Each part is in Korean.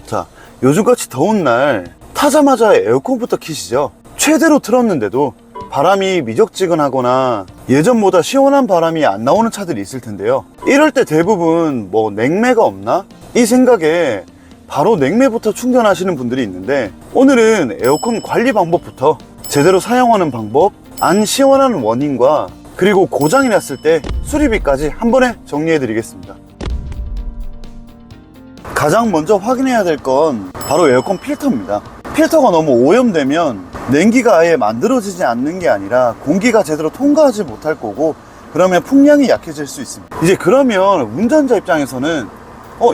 자, 요즘같이 더운 날 타자마자 에어컨부터 켜시죠. 최대로 틀었는데도 바람이 미적지근하거나 예전보다 시원한 바람이 안 나오는 차들이 있을 텐데요. 이럴 때 대부분 뭐 냉매가 없나? 이 생각에 바로 냉매부터 충전하시는 분들이 있는데, 오늘은 에어컨 관리 방법부터 제대로 사용하는 방법, 안 시원한 원인과 그리고 고장이 났을 때 수리비까지 한 번에 정리해 드리겠습니다. 가장 먼저 확인해야 될 건 바로 에어컨 필터입니다. 필터가 너무 오염되면 냉기가 아예 만들어지지 않는 게 아니라 공기가 제대로 통과하지 못할 거고, 그러면 풍량이 약해질 수 있습니다. 이제 그러면 운전자 입장에서는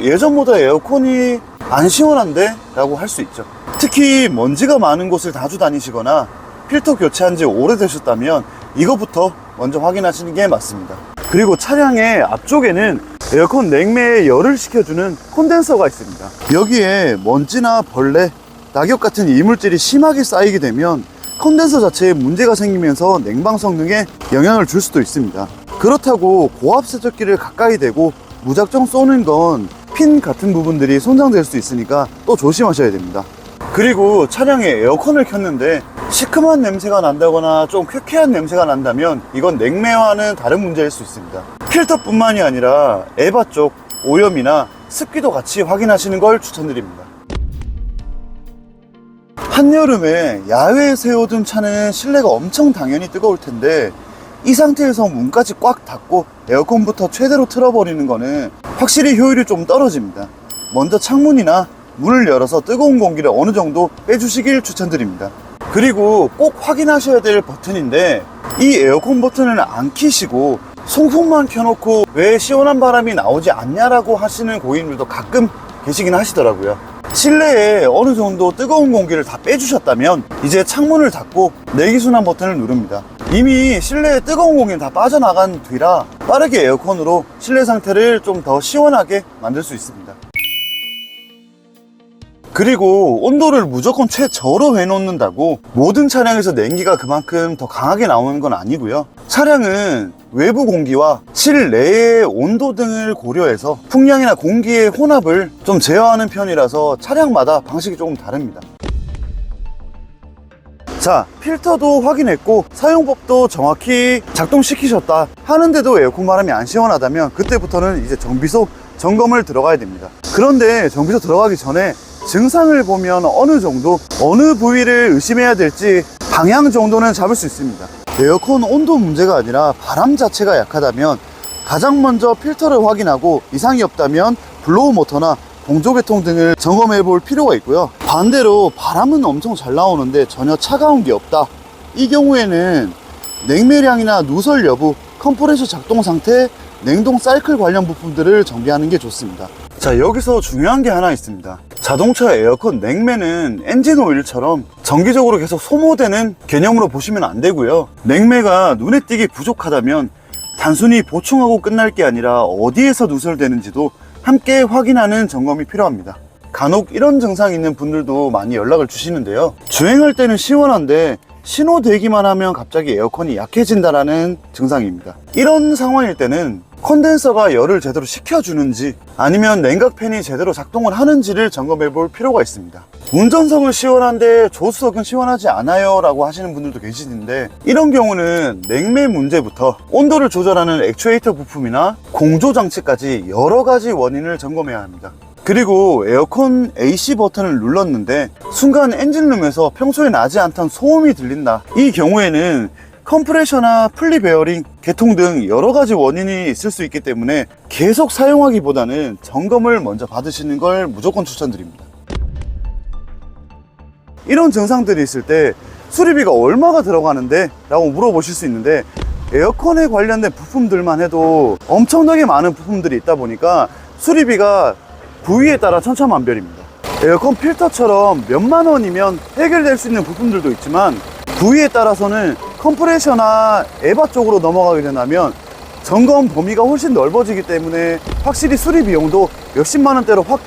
예전보다 에어컨이 안 시원한데? 라고 할 수 있죠. 특히 먼지가 많은 곳을 자주 다니시거나 필터 교체한 지 오래되셨다면 이거부터 먼저 확인하시는 게 맞습니다. 그리고 차량의 앞쪽에는 에어컨 냉매에 열을 식혀주는 콘덴서가 있습니다. 여기에 먼지나 벌레, 낙엽 같은 이물질이 심하게 쌓이게 되면 콘덴서 자체에 문제가 생기면서 냉방 성능에 영향을 줄 수도 있습니다. 그렇다고 고압 세척기를 가까이 대고 무작정 쏘는 건 핀 같은 부분들이 손상될 수 있으니까 또 조심하셔야 됩니다. 그리고 차량에 에어컨을 켰는데 시큼한 냄새가 난다거나 좀 쾌쾌한 냄새가 난다면 이건 냉매와는 다른 문제일 수 있습니다. 필터뿐만이 아니라 에바 쪽 오염이나 습기도 같이 확인하시는 걸 추천드립니다. 한여름에 야외에 세워둔 차는 실내가 엄청 당연히 뜨거울 텐데, 이 상태에서 문까지 꽉 닫고 에어컨부터 최대로 틀어버리는 거는 확실히 효율이 좀 떨어집니다. 먼저 창문이나 문을 열어서 뜨거운 공기를 어느 정도 빼주시길 추천드립니다. 그리고 꼭 확인하셔야 될 버튼인데, 이 에어컨 버튼을 안 켜시고 송풍만 켜놓고 왜 시원한 바람이 나오지 않냐라고 하시는 고객님들도 가끔 계시긴 하시더라고요. 실내에 어느 정도 뜨거운 공기를 다 빼주셨다면 이제 창문을 닫고 내기순환 버튼을 누릅니다. 이미 실내에 뜨거운 공기는 다 빠져나간 뒤라 빠르게 에어컨으로 실내 상태를 좀 더 시원하게 만들 수 있습니다. 그리고 온도를 무조건 최저로 해놓는다고 모든 차량에서 냉기가 그만큼 더 강하게 나오는 건 아니고요. 차량은 외부 공기와 실내의 온도 등을 고려해서 풍량이나 공기의 혼합을 좀 제어하는 편이라서 차량마다 방식이 조금 다릅니다. 자, 필터도 확인했고 사용법도 정확히 작동시키셨다 하는데도 에어컨 바람이 안 시원하다면 그때부터는 이제 정비소 점검을 들어가야 됩니다. 그런데 정비소 들어가기 전에 증상을 보면 어느 정도 어느 부위를 의심해야 될지 방향 정도는 잡을 수 있습니다. 에어컨 온도 문제가 아니라 바람 자체가 약하다면 가장 먼저 필터를 확인하고 이상이 없다면 블로우 모터나 공조계통 등을 점검해 볼 필요가 있고요. 반대로 바람은 엄청 잘 나오는데 전혀 차가운 게 없다, 이 경우에는 냉매량이나 누설 여부, 컴프레셔 작동 상태, 냉동 사이클 관련 부품들을 정비하는 게 좋습니다. 자, 여기서 중요한 게 하나 있습니다. 자동차 에어컨 냉매는 엔진 오일처럼 정기적으로 계속 소모되는 개념으로 보시면 안 되고요. 냉매가 눈에 띄게 부족하다면 단순히 보충하고 끝날 게 아니라 어디에서 누설되는지도 함께 확인하는 점검이 필요합니다. 간혹 이런 증상이 있는 분들도 많이 연락을 주시는데요. 주행할 때는 시원한데 신호 대기만 하면 갑자기 에어컨이 약해진다라는 증상입니다. 이런 상황일 때는 콘덴서가 열을 제대로 식혀주는지 아니면 냉각팬이 제대로 작동을 하는지를 점검해 볼 필요가 있습니다. 운전석은 시원한데 조수석은 시원하지 않아요 라고 하시는 분들도 계시는데, 이런 경우는 냉매 문제부터 온도를 조절하는 액추에이터 부품이나 공조 장치까지 여러 가지 원인을 점검해야 합니다. 그리고 에어컨 AC 버튼을 눌렀는데 순간 엔진룸에서 평소에 나지 않던 소음이 들린다, 이 경우에는 컴프레셔나 플리 베어링, 개통 등 여러 가지 원인이 있을 수 있기 때문에 계속 사용하기보다는 점검을 먼저 받으시는 걸 무조건 추천드립니다. 이런 증상들이 있을 때 수리비가 얼마가 들어가는데? 라고 물어보실 수 있는데, 에어컨에 관련된 부품들만 해도 엄청나게 많은 부품들이 있다 보니까 수리비가 부위에 따라 천차만별입니다. 에어컨 필터처럼 몇만 원이면 해결될 수 있는 부품들도 있지만 부위에 따라서는 컴프레셔나 에바 쪽으로 넘어가게 된다면 점검 범위가 훨씬 넓어지기 때문에 확실히 수리 비용도 몇십만 원대로 확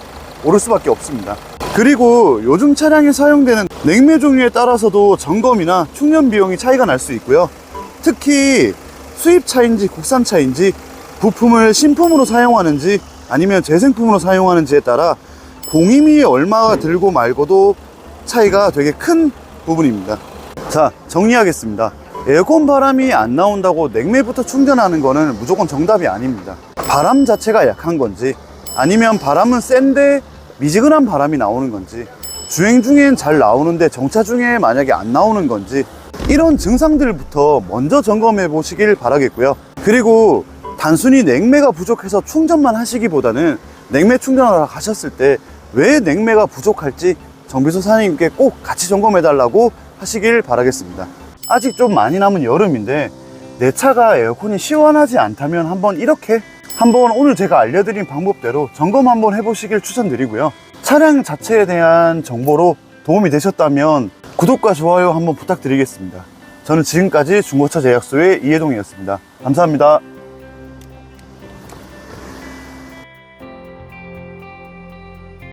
오를 수밖에 없습니다. 그리고 요즘 차량에 사용되는 냉매 종류에 따라서도 점검이나 충전 비용이 차이가 날 수 있고요. 특히 수입차인지 국산차인지 부품을 신품으로 사용하는지 아니면 재생품으로 사용하는지에 따라 공임이 얼마가 들고 말고도 차이가 되게 큰 부분입니다. 자, 정리하겠습니다. 에어컨 바람이 안 나온다고 냉매부터 충전하는 거는 무조건 정답이 아닙니다. 바람 자체가 약한 건지, 아니면 바람은 센데 미지근한 바람이 나오는 건지, 주행 중엔 잘 나오는데 정차 중에 만약에 안 나오는 건지, 이런 증상들부터 먼저 점검해 보시길 바라겠고요. 그리고 단순히 냉매가 부족해서 충전만 하시기보다는 냉매 충전하러 가셨을 때 왜 냉매가 부족할지 정비소 사장님께 꼭 같이 점검해 달라고 하시길 바라겠습니다. 아직 좀 많이 남은 여름인데 내 차가 에어컨이 시원하지 않다면 한번 오늘 제가 알려드린 방법대로 점검 한번 해보시길 추천드리고요. 차량 자체에 대한 정보로 도움이 되셨다면 구독과 좋아요 한번 부탁드리겠습니다. 저는 지금까지 중고차 제약소의 이해동이었습니다. 감사합니다.